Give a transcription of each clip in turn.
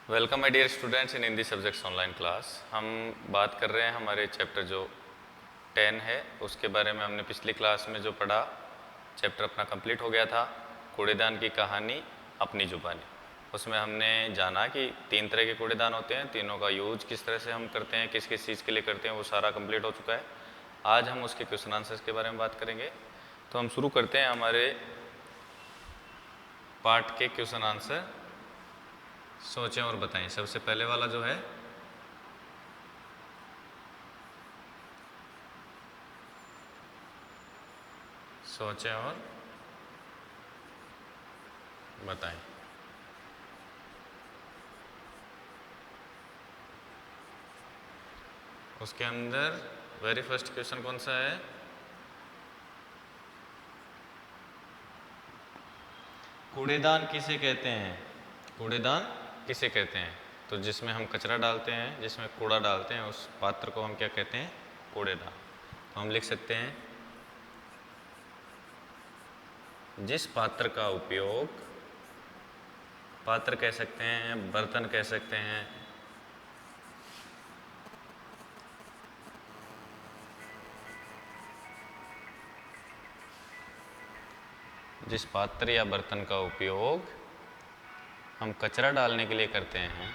Welcome my dear students in Hindi subjects online class. हम बात कर रहे हैं हमारे चैप्टर जो 10 है उसके बारे में। हमने पिछली क्लास में जो पढ़ा चैप्टर अपना कंप्लीट हो गया था, कूड़ेदान की कहानी अपनी जुबानी। उसमें हमने जाना कि 3 तरह के कूड़ेदान होते हैं, तीनों का यूज किस तरह से हम करते हैं, किस किस चीज़ के लिए करते हैं, वो सारा कंप्लीट हो चुका है। आज हम उसके क्वेश्चन आंसर्स के बारे में बात करेंगे। तो हम शुरू करते हैं हमारे पार्ट के क्वेश्चन आंसर। सोचें और बताएं। सबसे पहले वाला जो है, सोचें और बताएं। उसके अंदर वेरी फर्स्ट क्वेश्चन कौन सा है? कूड़ेदान किसे कहते हैं? कूड़ेदान किसे कहते हैं? तो जिसमें हम कचरा डालते हैं, जिसमें कूड़ा डालते हैं, उस पात्र को हम क्या कहते हैं? कूड़ेदान। तो हम लिख सकते हैं जिस पात्र का उपयोग, पात्र कह सकते हैं, बर्तन कह सकते हैं, जिस पात्र या बर्तन का उपयोग हम कचरा डालने के लिए करते हैं,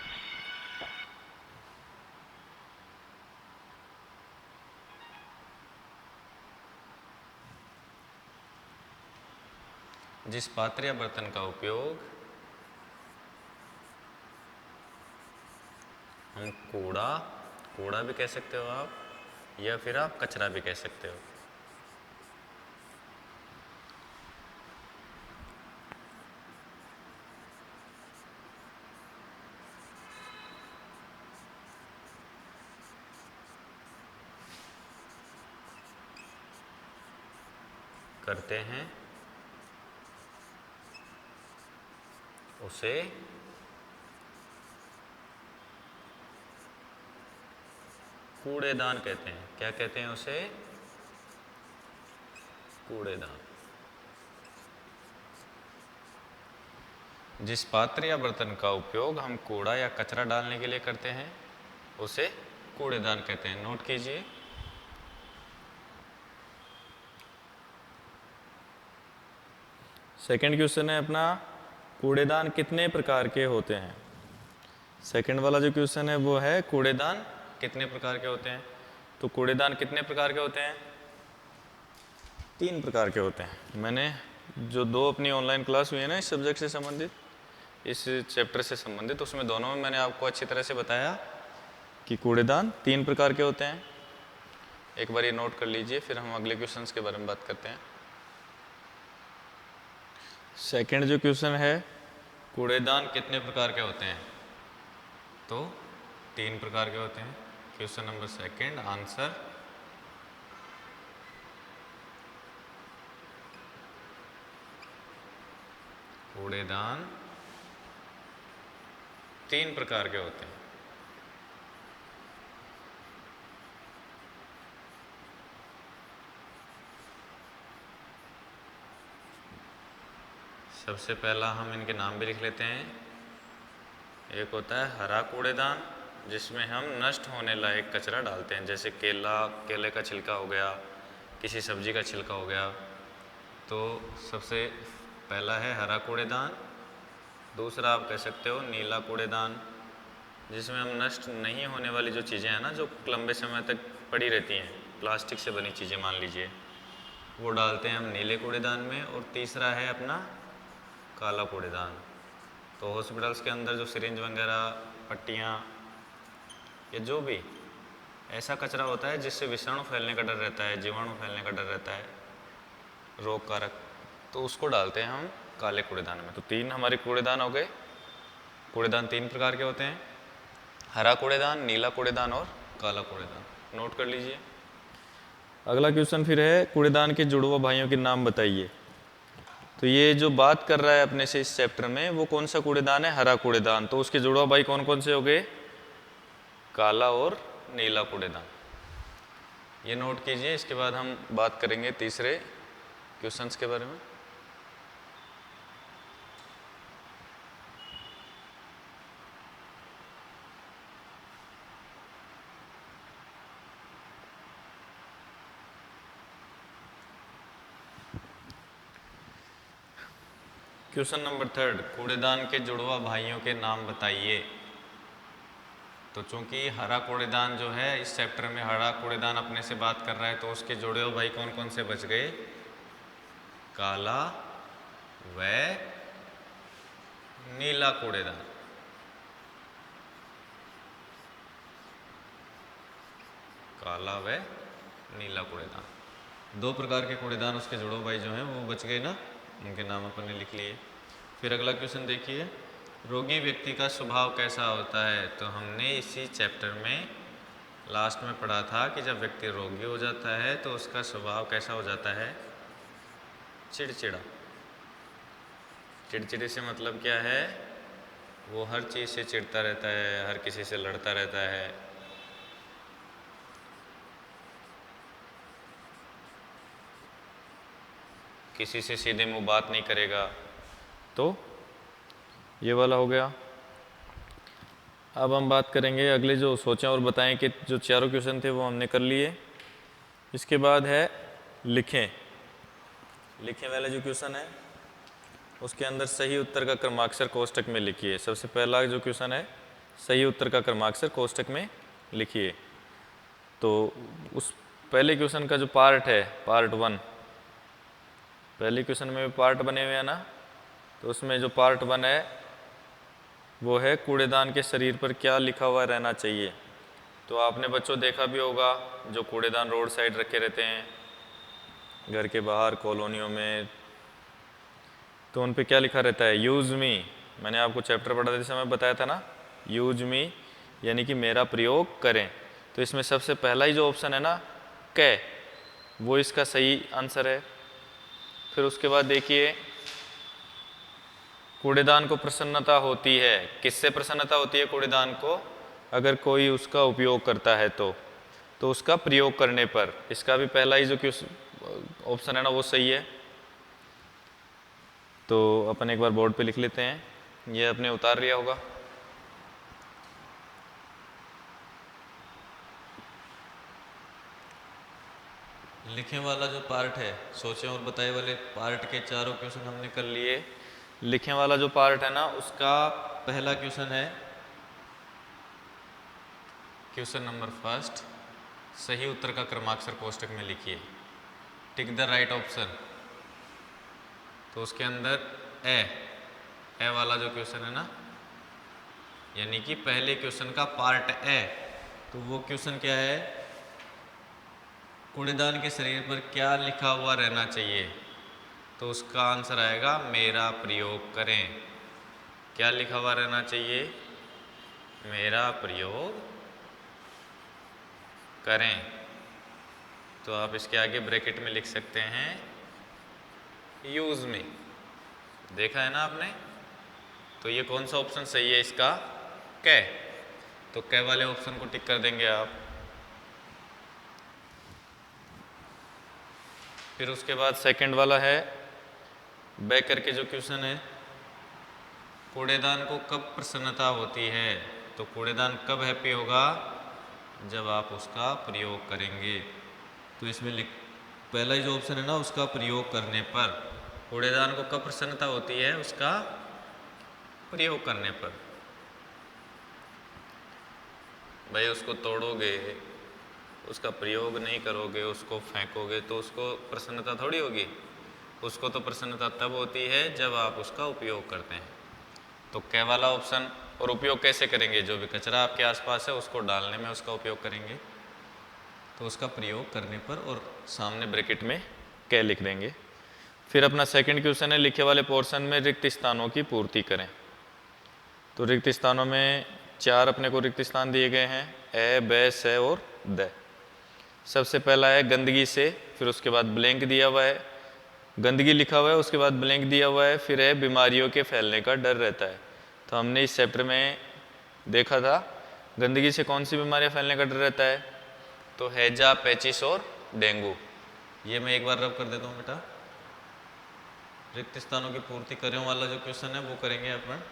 जिस पात्र या बर्तन का उपयोग हम कूड़ा, कूड़ा भी कह सकते हो आप, या फिर आप कचरा भी कह सकते हो। करते हैं उसे कूड़ेदान कहते हैं। क्या कहते हैं उसे? कूड़ेदान। जिस पात्र या बर्तन का उपयोग हम कूड़ा या कचरा डालने के लिए करते हैं उसे कूड़ेदान कहते हैं। नोट कीजिए। सेकंड क्वेश्चन है अपना, कूड़ेदान कितने प्रकार के होते हैं? सेकंड वाला जो क्वेश्चन है वो है कूड़ेदान कितने प्रकार के होते हैं। तो कूड़ेदान कितने प्रकार के होते हैं? 3 प्रकार के होते हैं। मैंने जो 2 अपनी ऑनलाइन क्लास हुई है ना इस सब्जेक्ट से संबंधित, इस चैप्टर से संबंधित, उसमें दोनों में मैंने आपको अच्छी तरह से बताया कि कूड़ेदान 3 प्रकार के होते हैं। एक बार ये नोट कर लीजिए, फिर हम अगले क्वेश्चंस के बारे में बात करते हैं। सेकंड जो क्वेश्चन है, कूड़ेदान कितने प्रकार के होते हैं? तो 3 प्रकार के होते हैं। क्वेश्चन नंबर सेकंड आंसर कूड़ेदान 3 प्रकार के होते हैं। सबसे पहला हम इनके नाम भी लिख लेते हैं। एक होता है हरा कूड़ेदान, जिसमें हम नष्ट होने लायक कचरा डालते हैं, जैसे केले का छिलका हो गया, किसी सब्जी का छिलका हो गया। तो सबसे पहला है हरा कूड़ेदान। दूसरा आप कह सकते हो नीला कूड़ेदान, जिसमें हम नष्ट नहीं होने वाली जो चीज़ें हैं ना, जो लंबे समय तक पड़ी रहती हैं, प्लास्टिक से बनी चीज़ें मान लीजिए, वो डालते हैं हम नीले कूड़ेदान में। और तीसरा है अपना काला कूड़ेदान। तो हॉस्पिटल्स के अंदर जो सिरिंज वगैरह, पट्टियाँ, या जो भी ऐसा कचरा होता है जिससे विषाणु फैलने का डर रहता है, जीवाणु फैलने का डर रहता है, रोग कारक, तो उसको डालते हैं हम काले कूड़ेदान में। तो 3 हमारे कूड़ेदान हो गए। कूड़ेदान 3 प्रकार के होते हैं, हरा कूड़ेदान, नीला कूड़ेदान और काला कूड़ेदान। नोट कर लीजिए। अगला क्वेश्चन फिर है कूड़ेदान के जुड़वा भाइयों के नाम बताइए। तो ये जो बात कर रहा है अपने से इस चैप्टर में, वो कौन सा कूड़ेदान है? हरा कूड़ेदान। तो उसके जुड़वा भाई कौन कौन से हो गए? काला और नीला कूड़ेदान। ये नोट कीजिए। इसके बाद हम बात करेंगे तीसरे क्वेश्चंस के बारे में। क्वेश्चन नंबर 3, कूड़ेदान के जुड़वा भाइयों के नाम बताइए। तो चूंकि हरा कूड़ेदान जो है इस चैप्टर में हरा कूड़ेदान अपने से बात कर रहा है, तो उसके जुड़े हुए भाई कौन कौन से बच गए? काला व नीला कूड़ेदान। काला व नीला कूड़ेदान, 2 प्रकार के कूड़ेदान उसके जुड़ो भाई जो हैं वो बच गए ना, उनके नाम अपन ने लिख लिए। फिर अगला क्वेश्चन देखिए, रोगी व्यक्ति का स्वभाव कैसा होता है? तो हमने इसी चैप्टर में लास्ट में पढ़ा था कि जब व्यक्ति रोगी हो जाता है तो उसका स्वभाव कैसा हो जाता है? चिड़चिड़ा। चिड़चिड़े से मतलब क्या है? वो हर चीज़ से चिढ़ता रहता है, हर किसी से लड़ता रहता है। किसी से सीधे मुंह बात नहीं करेगा। तो ये वाला हो गया। अब हम बात करेंगे अगले जो सोचें और बताएं कि जो चारों क्वेश्चन थे वो हमने कर लिए। इसके बाद है लिखें। लिखें वाले जो क्वेश्चन है उसके अंदर सही उत्तर का क्रमाक्षर कोष्टक में लिखिए। सबसे पहला जो क्वेश्चन है, सही उत्तर का क्रमाक्षर कोष्टक में लिखिए। तो उस पहले क्वेश्चन का जो पार्ट है, पार्ट 1, पहले क्वेश्चन में भी पार्ट बने हुए हैं ना, तो उसमें जो पार्ट 1 है वो है कूड़ेदान के शरीर पर क्या लिखा हुआ रहना चाहिए। तो आपने बच्चों देखा भी होगा जो कूड़ेदान रोड साइड रखे रहते हैं घर के बाहर कॉलोनियों में, तो उन पे क्या लिखा रहता है? यूज़ मी। मैंने आपको चैप्टर पढ़ाते समय बताया था ना, यूज मी यानी कि मेरा प्रयोग करें। तो इसमें सबसे पहला ही जो ऑप्शन है ना, कै, वो इसका सही आंसर है। फिर उसके बाद देखिए, कूड़ेदान को प्रसन्नता होती है। किससे प्रसन्नता होती है कूड़ेदान को? अगर कोई उसका उपयोग करता है तो उसका प्रयोग करने पर। इसका भी पहला ही जो ऑप्शन है ना वो सही है। तो अपन एक बार बोर्ड पे लिख लेते हैं, ये आपने उतार लिया होगा। लिखे वाला जो पार्ट है, सोचे और बताए वाले पार्ट के चारों क्वेश्चन हमने कर लिए। लिखे वाला जो पार्ट है ना उसका पहला क्वेश्चन है क्वेश्चन नंबर 1, सही उत्तर का क्रमाक्षर कोष्टक में लिखिए। Tick the right option. तो उसके अंदर ए वाला जो क्वेश्चन है ना, यानी कि पहले क्वेश्चन का पार्ट ए, तो वो क्वेश्चन क्या है? कूड़ेदान के शरीर पर क्या लिखा हुआ रहना चाहिए? तो उसका आंसर आएगा मेरा प्रयोग करें। क्या लिखा हुआ रहना चाहिए? मेरा प्रयोग करें। तो आप इसके आगे ब्रैकेट में लिख सकते हैं यूज मी। देखा है ना आपने? तो ये कौन सा ऑप्शन सही है इसका? कै। तो कै वाले ऑप्शन को टिक कर देंगे आप। फिर उसके बाद सेकंड वाला है बैक करके जो क्वेश्चन है, कूड़ेदान को कब प्रसन्नता होती है? तो कूड़ेदान कब हैप्पी होगा? जब आप उसका प्रयोग करेंगे। तो इसमें पहला ही जो ऑप्शन है ना उसका प्रयोग करने पर। कूड़ेदान को कब प्रसन्नता होती है? उसका प्रयोग करने पर। भाई उसको तोड़ोगे, उसका प्रयोग नहीं करोगे, उसको फेंकोगे तो उसको प्रसन्नता थोड़ी होगी। उसको तो प्रसन्नता तब होती है जब आप उसका उपयोग करते हैं। तो कै वाला ऑप्शन। और उपयोग कैसे करेंगे? जो भी कचरा आपके आसपास है उसको डालने में उसका उपयोग करेंगे। तो उसका प्रयोग करने पर, और सामने ब्रैकेट में कै लिख देंगे। फिर अपना सेकंड क्वेश्चन है, लिखे वाले पोर्शन में रिक्त स्थानों की पूर्ति करें। तो रिक्त स्थानों में 4 अपने को रिक्त स्थान दिए गए हैं, ए, ब, से और द। सबसे पहला है गंदगी से, फिर उसके बाद ब्लैंक दिया हुआ है, गंदगी लिखा हुआ है, उसके बाद ब्लैंक दिया हुआ है, फिर है बीमारियों के फैलने का डर रहता है। तो हमने इस चैप्टर में देखा था गंदगी से कौन सी बीमारियां फैलने का डर रहता है? तो हैजा, पेचिस और डेंगू। ये मैं एक बार रब कर देता हूँ बेटा। रिक्त स्थानों की पूर्ति करें वाला जो क्वेश्चन है वो करेंगे अपन।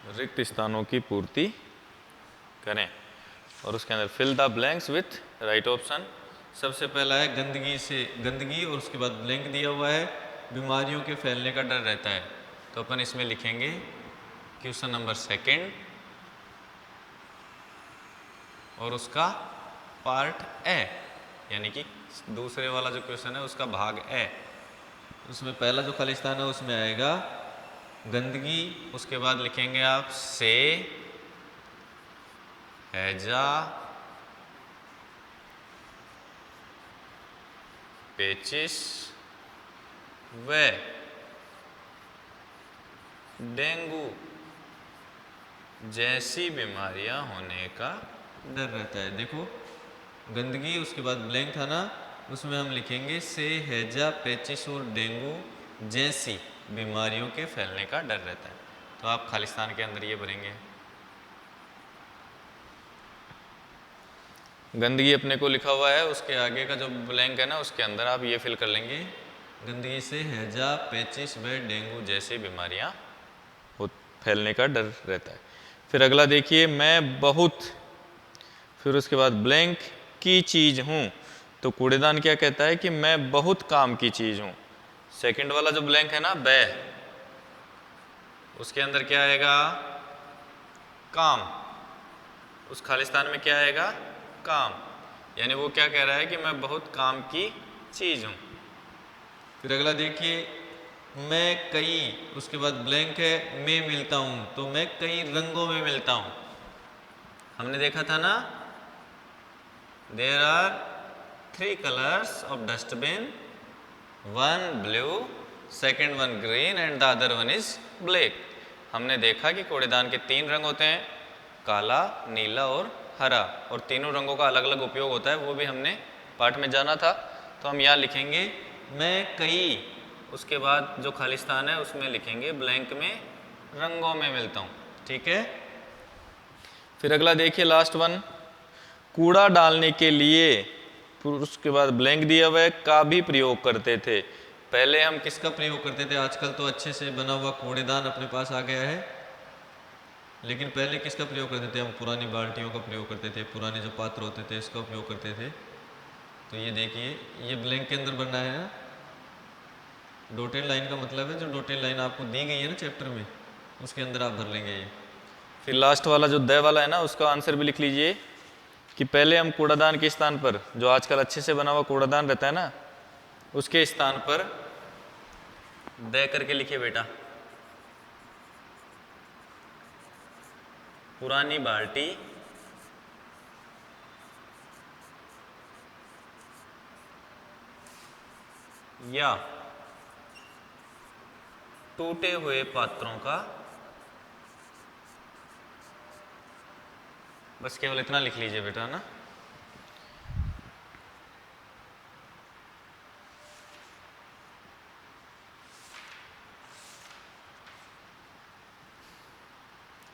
रिक्त स्थानों की पूर्ति करें। और उसके अंदर fill the blanks with right option. सबसे पहला है गंदगी और उसके बाद ब्लैंक दिया हुआ है, बीमारियों के फैलने का डर रहता है, तो अपन इसमें लिखेंगे क्वेश्चन नंबर सेकंड और उसका पार्ट ए, यानी कि दूसरे वाला जो क्वेश्चन है उसका भाग ए, उसमें पहला जो खाली स्थान है उसमें आएगा गंदगी, उसके बाद लिखेंगे आप से, हैजा, पेचिस व डेंगू जैसी बीमारियां होने का डर रहता है। देखो गंदगी, उसके बाद ब्लैंक था ना, उसमें हम लिखेंगे से, हैजा, पेचिस और डेंगू जैसी बीमारियों के फैलने का डर रहता है। तो आप खालिस्तान के अंदर ये भरेंगे। गंदगी अपने को लिखा हुआ है, उसके आगे का जो ब्लैंक है ना उसके अंदर आप ये फिल कर लेंगे, गंदगी से हैजा, पेचिस व डेंगू जैसी बीमारियां फैलने का डर रहता है। फिर अगला देखिए, मैं बहुत, फिर उसके बाद ब्लैंक की चीज़ हूँ, तो कूड़ेदान क्या कहता है कि मैं बहुत काम की चीज़ हूँ। सेकंड वाला जो ब्लैंक है ना ब, उसके अंदर क्या आएगा काम, उस खालिस्तान में क्या आएगा काम, यानी वो क्या कह रहा है कि मैं बहुत काम की चीज़ हूँ। फिर अगला देखिए, मैं कई, उसके बाद ब्लैंक है मैं मिलता हूँ, तो मैं कई रंगों में मिलता हूँ। हमने देखा था ना, there are 3 colours of dustbin, one blue, second one green and the other one is black. हमने देखा कि कूड़ेदान के 3 रंग होते हैं, काला, नीला और हरा, और तीनों रंगों का अलग अलग उपयोग होता है, वो भी हमने पाठ में जाना था। तो हम यहाँ लिखेंगे मैं कई, उसके बाद जो खालिस्तान है उसमें लिखेंगे ब्लैंक में रंगों में मिलता हूँ। ठीक है। फिर अगला देखिए लास्ट वन, कूड़ा डालने के लिए, उसके बाद ब्लैंक दिया हुआ है, का भी प्रयोग करते थे। पहले हम किसका प्रयोग करते थे, आजकल तो अच्छे से बना हुआ कूड़ेदान अपने पास आ गया है, लेकिन पहले किसका प्रयोग करते थे हम, पुरानी बाल्टियों का प्रयोग करते थे, पुराने जो पात्र होते थे इसका उपयोग करते थे। तो ये देखिए, ये ब्लैंक के अंदर बनना है ना, डॉटेड लाइन का मतलब है जो डॉटेड लाइन आपको दी गई है ना चैप्टर में, उसके अंदर आप भर लेंगे ये। फिर लास्ट वाला जो द वाला है ना, उसका आंसर भी लिख लीजिए कि पहले हम कूड़ादान के स्थान पर, जो आजकल अच्छे से बना हुआ कूड़ादान रहता है ना, उसके स्थान पर द करके लिखिए बेटा, पुरानी बाल्टी या टूटे हुए पात्रों का, बस केवल इतना लिख लीजिए बेटा ना।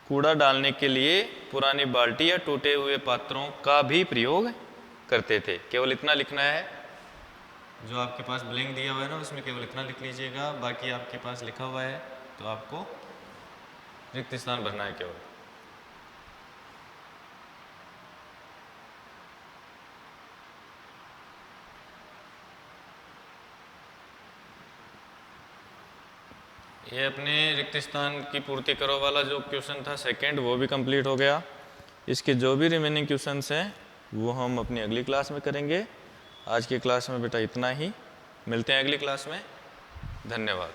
कूड़ा डालने के लिए पुरानी बाल्टी या टूटे हुए पात्रों का भी प्रयोग करते थे, केवल इतना लिखना है। जो आपके पास ब्लैंक दिया हुआ है ना उसमें केवल इतना लिख लीजिएगा, बाकी आपके पास लिखा हुआ है तो आपको रिक्त स्थान भरना है केवल। ये अपने रिक्त स्थान की पूर्ति करो वाला जो क्वेश्चन था सेकंड, वो भी कंप्लीट हो गया। इसके जो भी रिमेनिंग क्वेश्चंस हैं वो हम अपनी अगली क्लास में करेंगे। आज की क्लास में बेटा इतना ही, मिलते हैं अगली क्लास में। धन्यवाद।